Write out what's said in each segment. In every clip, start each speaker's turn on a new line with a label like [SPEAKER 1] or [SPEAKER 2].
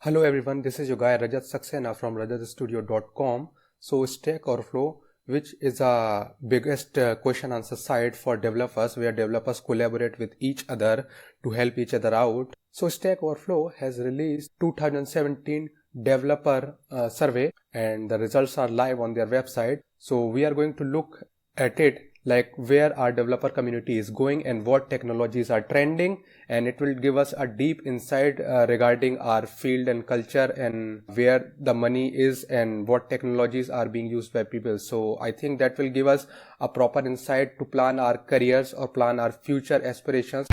[SPEAKER 1] Hello everyone, this is your guy Rajat Saxena from rajatstudio.com. So Stack Overflow, which is a biggest question answer site for developers where developers collaborate with each other to help each other out. So Stack Overflow has released 2017 developer survey and the results are live on their website. So we are going to look at it like where our developer community is going and what technologies are trending, and it will give us a deep insight regarding our field and culture and where the money is and what technologies are being used by people. So I think that will give us a proper insight to plan our careers or plan our future aspirations.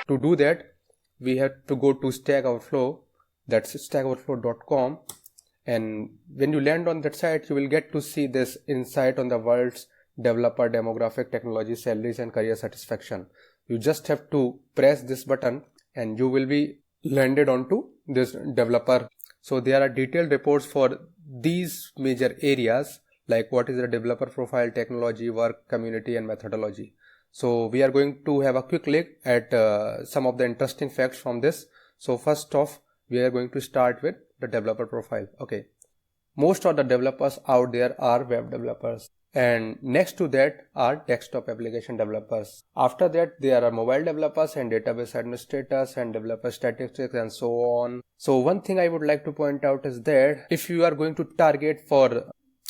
[SPEAKER 1] To do that, we have to go to Stack Overflow, that's stackoverflow.com. And when you land on that site, you will get to see this insight on the world's developer demographic, technology, salaries, and career satisfaction. You just have to press this button and you will be landed onto this developer. So there are detailed reports for these major areas like what is the developer profile, technology, work, community, and methodology. So we are going to have a quick look at some of the interesting facts from this. So first off, we are going to start with the developer profile. Okay, most of the developers out there are web developers, and next to that are desktop application developers. After that, there are mobile developers and database administrators and developer statistics and so on. So one thing I would like to point out is that if you are going to target for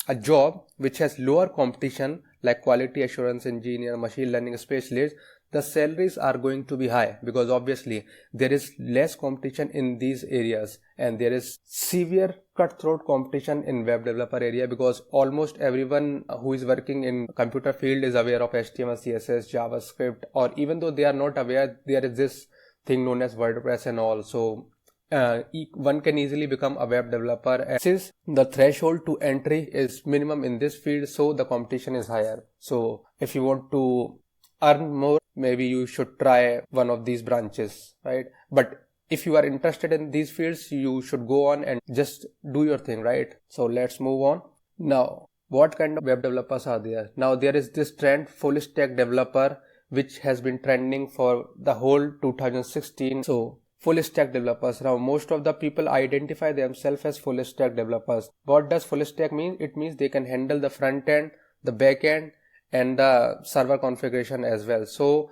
[SPEAKER 1] a job which has lower competition like quality assurance engineer, machine learning specialist, the salaries are going to be high because obviously there is less competition in these areas and there is severe cutthroat competition in web developer area because almost everyone who is working in computer field is aware of HTML, CSS, JavaScript, or even though they are not aware, there is this thing known as WordPress and all. So one can easily become a web developer, and since the threshold to entry is minimum in this field, so the competition is higher. So if you want to earn more, maybe you should try one of these branches, right? But if you are interested in these fields, you should go on and just do your thing, right? So let's move on. Now, what kind of web developers are there? Now there is this trend, full stack developer, which has been trending for the whole 2016. So full stack developers. Now most of the people identify themselves as full stack developers. What does full stack mean? It means they can handle the front end, the back end, and the server configuration as well. So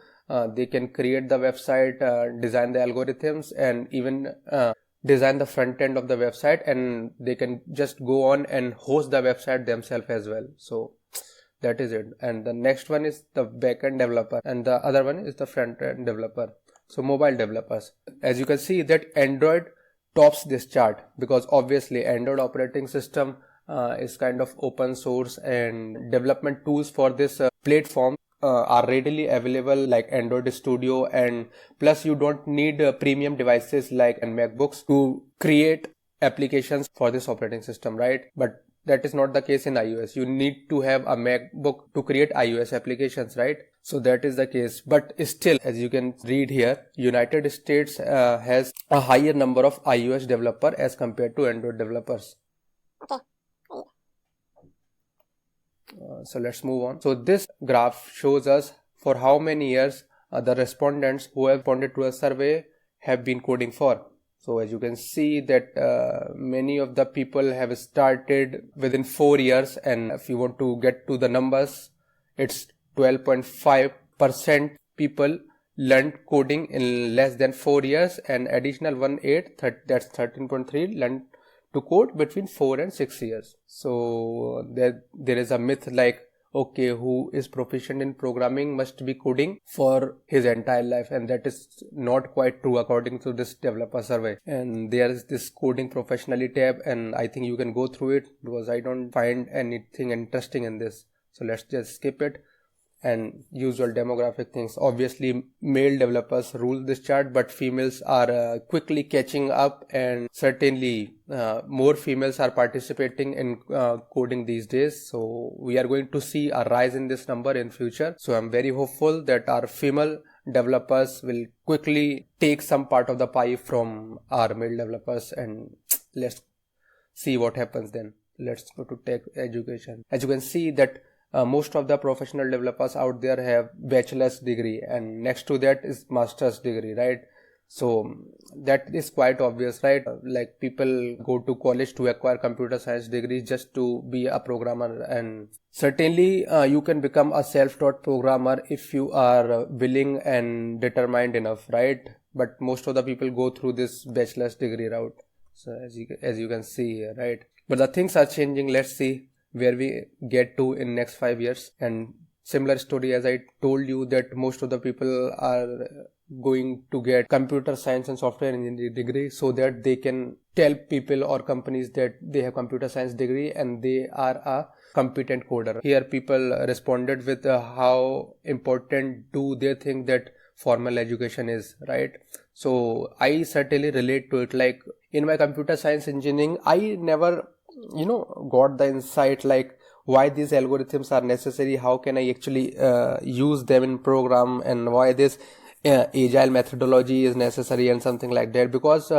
[SPEAKER 1] they can create the website, design the algorithms, and even design the front end of the website, and they can just go on and host the website themselves as well. So that is it. And the next one is the backend developer and the other one is the front end developer. So mobile developers, as you can see that Android tops this chart because obviously Android operating system is kind of open source, and development tools for this platform are readily available like Android Studio, and plus you don't need premium devices like MacBooks to create applications for this operating system, right? But that is not the case in iOS. You need to have a MacBook to create iOS applications, right? So that is the case. But still, as you can read here, United States has a higher number of iOS developers as compared to Android developers. So let's move on. So this graph shows us for how many years the respondents who have responded to a survey have been coding for. So as you can see that many of the people have started within 4 years, and if you want to get to the numbers, it's 12.5% people learned coding in less than 4 years, and additional 1/8, that's 13.3, learned to code between 4 and 6 years. So there is a myth like, okay, who is proficient in programming must be coding for his entire life, and that is not quite true according to this developer survey. And there is this coding professionally tab, and I think you can go through it because I don't find anything interesting in this. So let's just skip it. And usual demographic things, obviously male developers rule this chart, but females are quickly catching up, and certainly more females are participating in coding these days. So we are going to see a rise in this number in future. So I'm very hopeful that our female developers will quickly take some part of the pie from our male developers, and let's see what happens then. Let's go to tech education. As you can see that most of the professional developers out there have bachelor's degree, and next to that is master's degree, right? So that is quite obvious, right? Like people go to college to acquire computer science degrees just to be a programmer, and certainly you can become a self-taught programmer if you are willing and determined enough, right? But most of the people go through this bachelor's degree route. So as you can see here, right? But the things are changing. Let's see where we get to in next 5 years. And similar story as I told you, that most of the people are going to get computer science and software engineering degree so that they can tell people or companies that they have computer science degree and they are a competent coder. Here people responded with how important do they think that formal education is, right? So I certainly relate to it. Like in my computer science engineering, I never got the insight like why these algorithms are necessary, how can I actually use them in program, and why this agile methodology is necessary and something like that. Because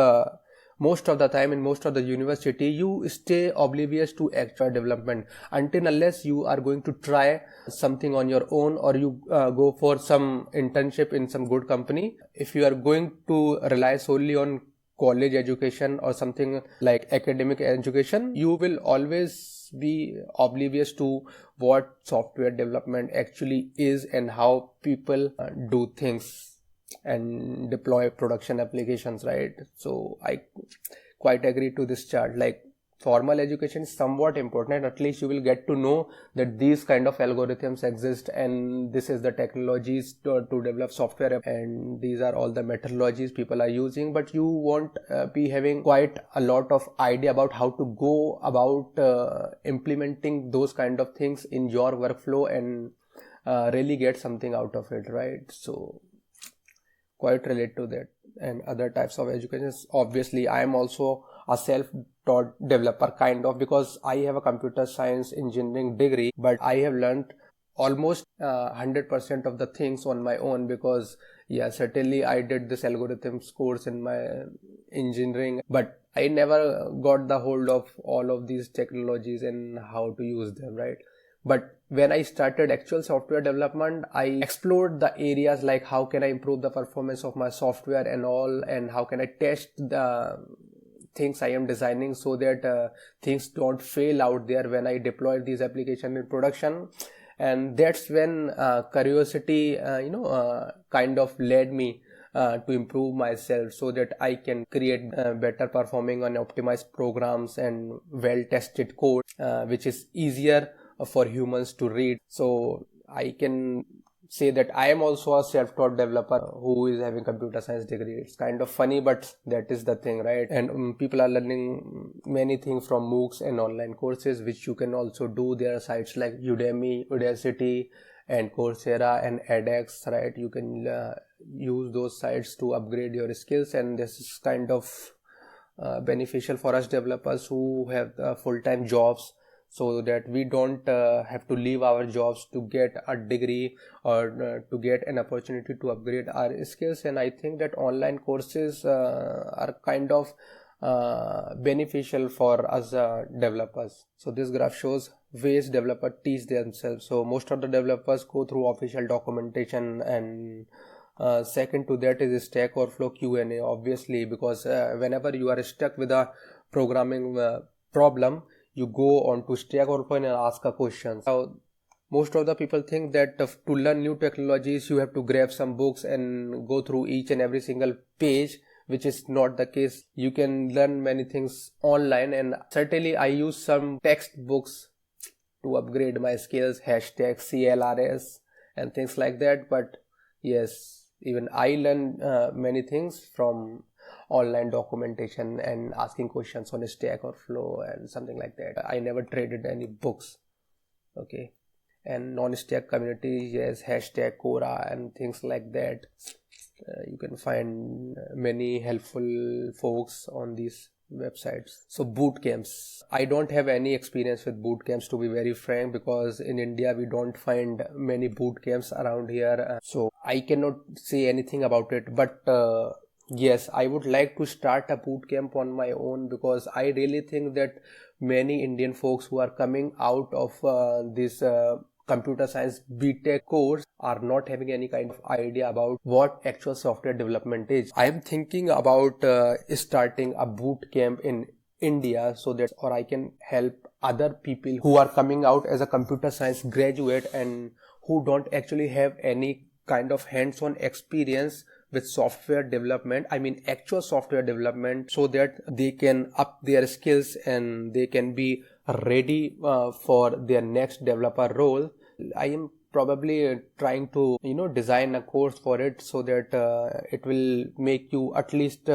[SPEAKER 1] most of the time in most of the university you stay oblivious to actual development until unless you are going to try something on your own, or you go for some internship in some good company. If you are going to rely solely on college education or something like academic education, you will always be oblivious to what software development actually is and how people do things and deploy production applications, right? So I quite agree to this chart. Like formal education is somewhat important. At least you will get to know that these kind of algorithms exist and this is the technologies to develop software, and these are all the methodologies people are using. But you won't be having quite a lot of idea about how to go about implementing those kind of things in your workflow and really get something out of it, right? So quite relate to that. And other types of education, obviously I am also a self-taught developer kind of, because I have a computer science engineering degree, but I have learned almost 100% of the things on my own, because yeah, certainly I did this algorithms course in my engineering, but I never got the hold of all of these technologies and how to use them, right? But when I started actual software development, I explored the areas like how can I improve the performance of my software and all, and how can I test the things I am designing so that things don't fail out there when I deploy these applications in production. And that's when curiosity kind of led me to improve myself so that I can create better performing and optimized programs and well tested code which is easier for humans to read. So I can say that I am also a self-taught developer who is having computer science degree. It's kind of funny, but that is the thing, right? And people are learning many things from MOOCs and online courses, which you can also do. There are sites like Udemy, Udacity, and Coursera and edX, right? You can use those sites to upgrade your skills, and this is kind of beneficial for us developers who have full-time jobs, so that we don't have to leave our jobs to get a degree or to get an opportunity to upgrade our skills. And I think that online courses are kind of beneficial for us developers. So this graph shows ways developers teach themselves. So most of the developers go through official documentation, and second to that is Stack Overflow Q&A, obviously, because whenever you are stuck with a programming problem, you go on to Stack Overflow and ask a question. Now, most of the people think that to learn new technologies, you have to grab some books and go through each and every single page, which is not the case. You can learn many things online, and certainly I use some textbooks to upgrade my skills, hashtag CLRS and things like that. But yes, even I learn many things from online documentation and asking questions on Stack Overflow and something like that. I never traded any books. Okay. And non-stack community, yes, hashtag Quora and things like that. You can find many helpful folks on these websites. So boot camps, I don't have any experience with boot camps, to be very frank, because in India we don't find many boot camps around here, so I cannot say anything about it. But yes, I would like to start a boot camp on my own, because I really think that many Indian folks who are coming out of this computer science BTech course are not having any kind of idea about what actual software development is. I am thinking about starting a boot camp in India so that or I can help other people who are coming out as a computer science graduate and who don't actually have any kind of hands-on experience with software development, I mean actual software development, so that they can up their skills and they can be ready for their next developer role. I am probably trying to design a course for it so that it will make you at least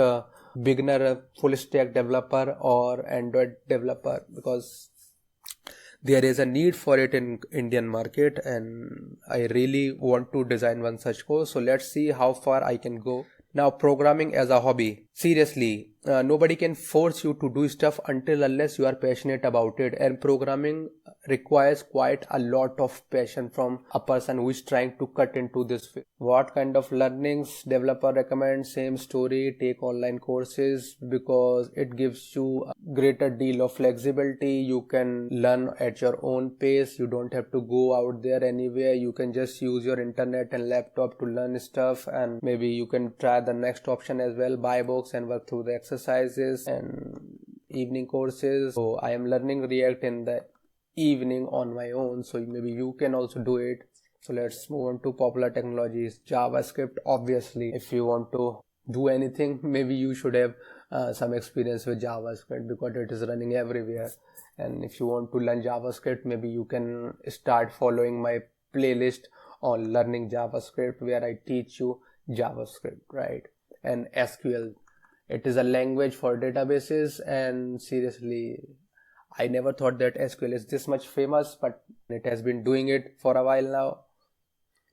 [SPEAKER 1] beginner full stack developer or Android developer, because there is a need for it in Indian market and I really want to design one such course. So let's see how far I can go. Now, programming as a hobby. Seriously, nobody can force you to do stuff unless you are passionate about it, and programming requires quite a lot of passion from a person who is trying to cut into this field. What kind of learnings developer recommends? Same story, take online courses because it gives you a greater deal of flexibility. You can learn at your own pace. You don't have to go out there anywhere. You can just use your internet and laptop to learn stuff, and maybe you can try the next option as well, buy books and work through the exercises and evening courses. So I am learning React in the evening on my own, so maybe you can also do it. So let's move on to popular technologies. JavaScript, obviously, if you want to do anything, maybe you should have some experience with JavaScript because it is running everywhere. And if you want to learn JavaScript, maybe you can start following my playlist on learning JavaScript where I teach you JavaScript, right? And SQL, it is a language for databases, and seriously, I never thought that SQL is this much famous, but it has been doing it for a while now.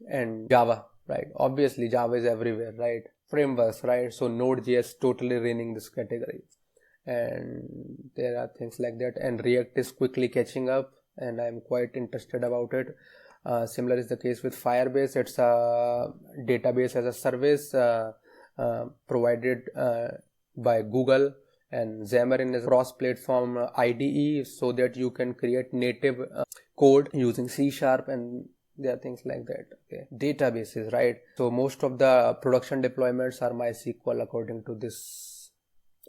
[SPEAKER 1] And Java, right? Obviously Java is everywhere, right? Frameworks, right? So Node.js totally reigning this category, and there are things like that. And React is quickly catching up, and I'm quite interested about it. Similar is the case with Firebase. It's a database as a service provided by Google, and Xamarin is a cross-platform IDE so that you can create native code using C# and there are things like that. Okay, databases, right? So most of the production deployments are MySQL according to this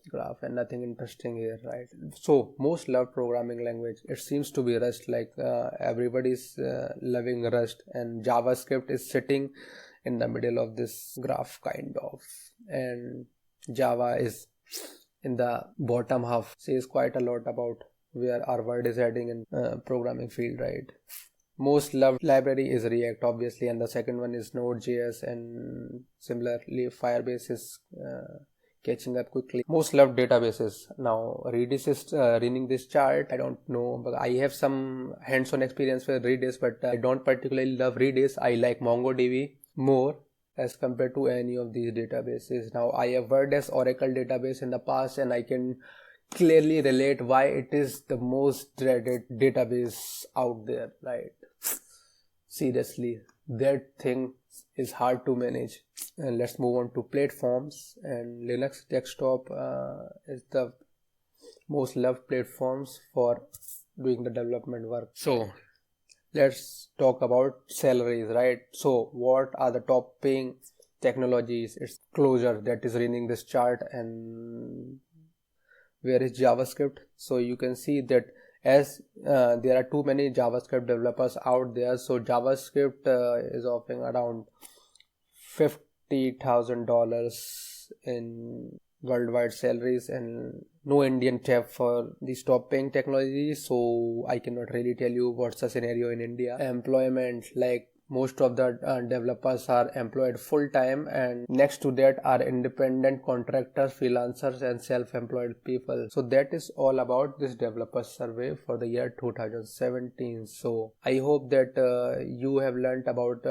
[SPEAKER 1] graph, and nothing interesting here, right? So most loved programming language, it seems to be Rust. Like everybody's loving Rust, and JavaScript is sitting in the middle of this graph kind of, and Java is in the bottom half. Says quite a lot about where our world is heading in programming field, right? Most loved library is React, obviously, and the second one is Node.js, and similarly Firebase is catching up quickly. Most loved databases. Now Redis is running this chart. I don't know, but I have some hands-on experience with Redis, but I don't particularly love Redis. I like MongoDB more as compared to any of these databases. Now I have worked as Oracle database in the past, and I can clearly relate why it is the most dreaded database out there, right? Seriously, that thing is hard to manage. And let's move on to platforms. And Linux desktop is the most loved platforms for doing the development work. So let's talk about salaries, right? So what are the top paying technologies? It's Clojure that is running this chart, and where is JavaScript? So you can see that as there are too many JavaScript developers out there, so JavaScript is offering around $50,000 in worldwide salaries, and no Indian tab for these top paying technologies. So I cannot really tell you what's the scenario in India. Employment, like most of the developers are employed full time, and next to that are independent contractors, freelancers, and self-employed people. So that is all about this developer survey for the year 2017. So I hope that you have learned about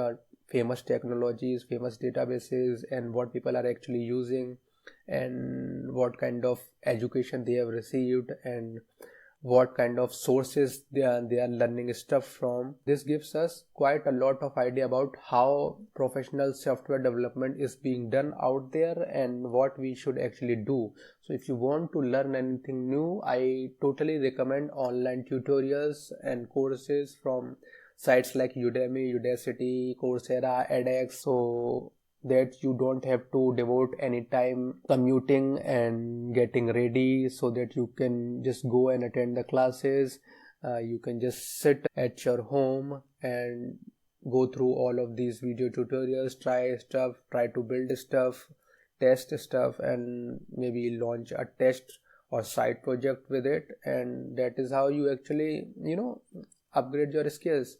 [SPEAKER 1] famous technologies, famous databases, and what people are actually using, and what kind of education they have received, and what kind of sources they are learning stuff from. This gives us quite a lot of idea about how professional software development is being done out there and what we should actually do. So if you want to learn anything new, I totally recommend online tutorials and courses from sites like Udemy, Udacity, Coursera, edX, so that you don't have to devote any time commuting and getting ready, so that you can just go and attend the classes. You can just sit at your home and go through all of these video tutorials, try stuff, try to build stuff, test stuff, and maybe launch a test or side project with it. And that is how you actually upgrade your skills.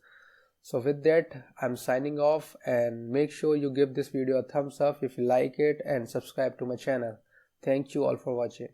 [SPEAKER 1] So with that, I'm signing off, and make sure you give this video a thumbs up if you like it and subscribe to my channel. Thank you all for watching.